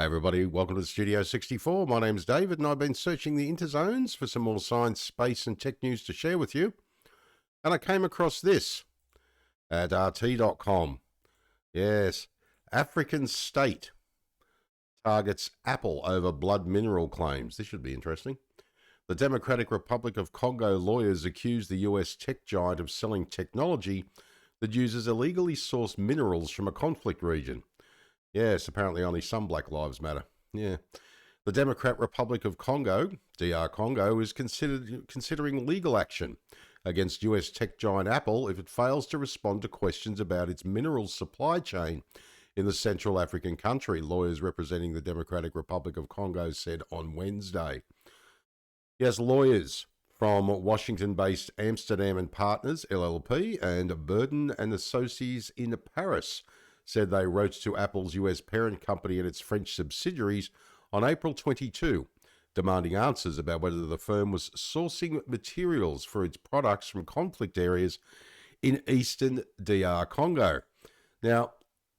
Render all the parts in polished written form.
Hey everybody, welcome to Studio 64. My name's David and I've been searching the interzones for some more science, space and tech news to share with you. And I came across this at rt.com. Yes, African state targets Apple over blood mineral claims. This should be interesting. The Democratic Republic of Congo lawyers accuse the US tech giant of selling technology that uses illegally sourced minerals from a conflict region. Yes, apparently only some Black Lives Matter. Yeah. The Democratic Republic of Congo, DR Congo, is considering legal action against US tech giant Apple if it fails to respond to questions about its mineral supply chain in the Central African country, lawyers representing the Democratic Republic of Congo said on Wednesday. Yes, lawyers from Washington-based Amsterdam and Partners, LLP, and Burden and Associates in Paris said they wrote to Apple's US parent company and its French subsidiaries on April 22, demanding answers about whether the firm was sourcing materials for its products from conflict areas in eastern DR Congo. Now,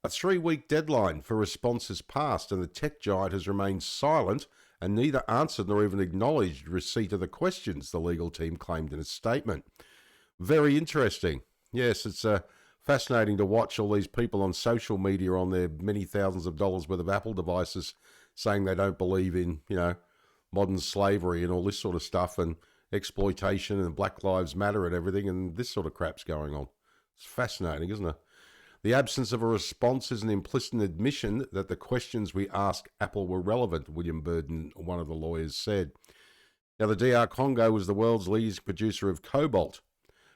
a 3-week deadline for responses passed, and the tech giant has remained silent and neither answered nor even acknowledged receipt of the questions, the legal team claimed in a statement. Very interesting. Yes, it's fascinating to watch all these people on social media on their many thousands of dollars worth of Apple devices saying they don't believe in, modern slavery and all this sort of stuff and exploitation and Black Lives Matter and everything, and this sort of crap's going on. It's fascinating, isn't it? The absence of a response is an implicit admission that the questions we asked Apple were relevant, William Burden, one of the lawyers, said. Now, the DR Congo is the world's leading producer of cobalt,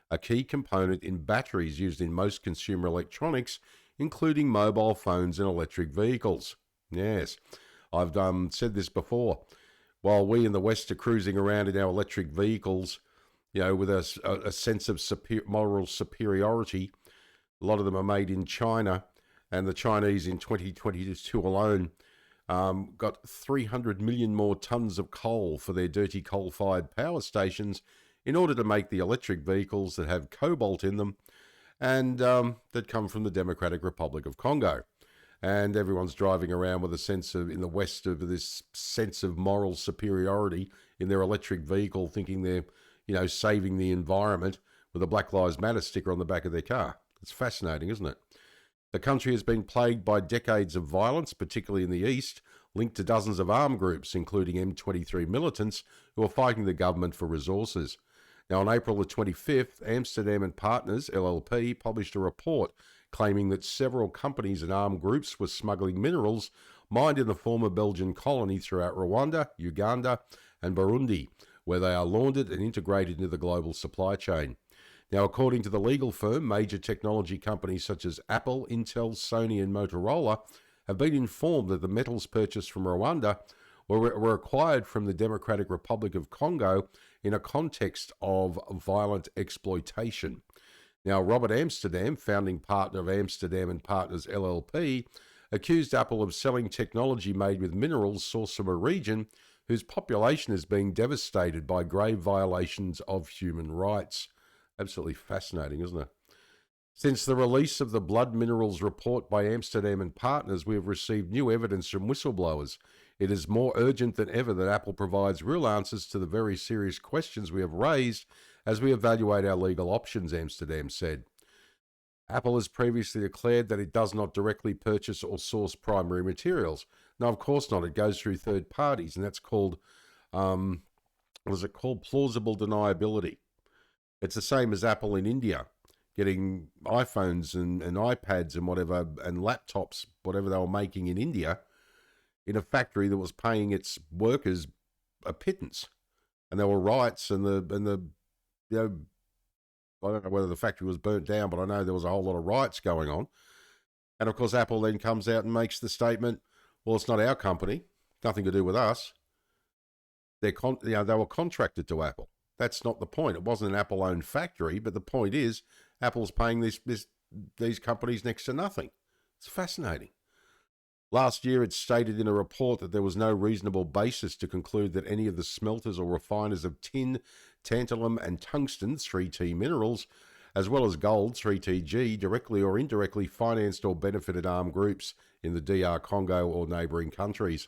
a key component in batteries used in most consumer electronics, including mobile phones and electric vehicles. Yes, I've said this before. While we in the West are cruising around in our electric vehicles, with a sense of moral superiority, a lot of them are made in China, and the Chinese in 2022 alone got 300 million more tons of coal for their dirty coal-fired power stations in order to make the electric vehicles that have cobalt in them and that come from the Democratic Republic of Congo. And everyone's driving around with a sense of, in the West, of this sense of moral superiority in their electric vehicle, thinking they're, saving the environment with a Black Lives Matter sticker on the back of their car. It's fascinating, isn't it? The country has been plagued by decades of violence, particularly in the East, linked to dozens of armed groups, including M23 militants, who are fighting the government for resources. Now, on April the 25th, Amsterdam and Partners, LLP, published a report claiming that several companies and armed groups were smuggling minerals mined in the former Belgian colony throughout Rwanda, Uganda, and Burundi, where they are laundered and integrated into the global supply chain. Now, according to the legal firm, major technology companies such as Apple, Intel, Sony, and Motorola have been informed that the metals purchased from Rwanda were acquired from the Democratic Republic of Congo in a context of violent exploitation. Now, Robert Amsterdam, founding partner of Amsterdam and Partners LLP, accused Apple of selling technology made with minerals sourced from a region whose population is being devastated by grave violations of human rights. Absolutely fascinating, isn't it? Since the release of the blood minerals report by Amsterdam and Partners, we have received new evidence from whistleblowers. It is more urgent than ever that Apple provides real answers to the very serious questions we have raised as we evaluate our legal options, Amsterdam said. Apple has previously declared that it does not directly purchase or source primary materials. No, of course not. It goes through third parties, and that's called, plausible deniability. It's the same as Apple in India, getting iPhones and iPads and whatever, and laptops, whatever they were making in India, in a factory that was paying its workers a pittance. And there were riots and the I don't know whether the factory was burnt down, but I know there was a whole lot of riots going on. And of course, Apple then comes out and makes the statement, well, it's not our company, nothing to do with us. They were contracted to Apple. That's not the point. It wasn't an Apple-owned factory, but the point is Apple's paying these companies next to nothing. It's fascinating. Last year, it stated in a report that there was no reasonable basis to conclude that any of the smelters or refiners of tin, tantalum, and tungsten, 3T minerals, as well as gold, 3TG, directly or indirectly financed or benefited armed groups in the DR Congo or neighbouring countries.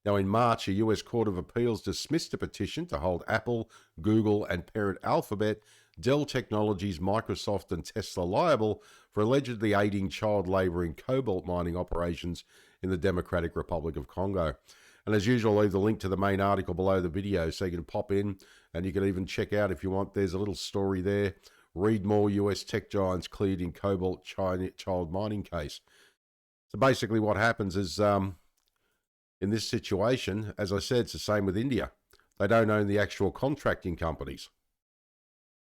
Now, in March, a US Court of Appeals dismissed a petition to hold Apple, Google, and parent Alphabet, Dell Technologies, Microsoft, and Tesla liable for allegedly aiding child labour in cobalt mining operations in the Democratic Republic of Congo. And as usual, I'll leave the link to the main article below the video so you can pop in and you can even check out if you want. There's a little story there. Read more US tech giants cleared in cobalt child mining case. So basically what happens is in this situation, as I said, it's the same with India. They don't own the actual contracting companies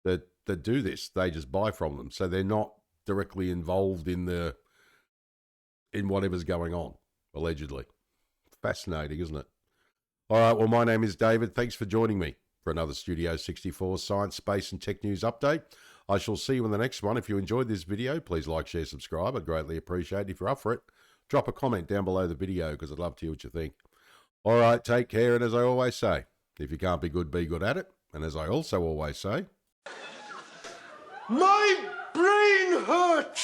that do this. They just buy from them. So they're not directly involved in whatever's going on, allegedly. Fascinating, isn't it? All right, well, my name is David. Thanks for joining me for another Studio 64 Science, Space and Tech News update. I shall see you in the next one. If you enjoyed this video, please like, share, subscribe. I'd greatly appreciate it. If you're up for it, drop a comment down below the video because I'd love to hear what you think. All right, take care. And as I always say, if you can't be good at it. And as I also always say, my brain hurts!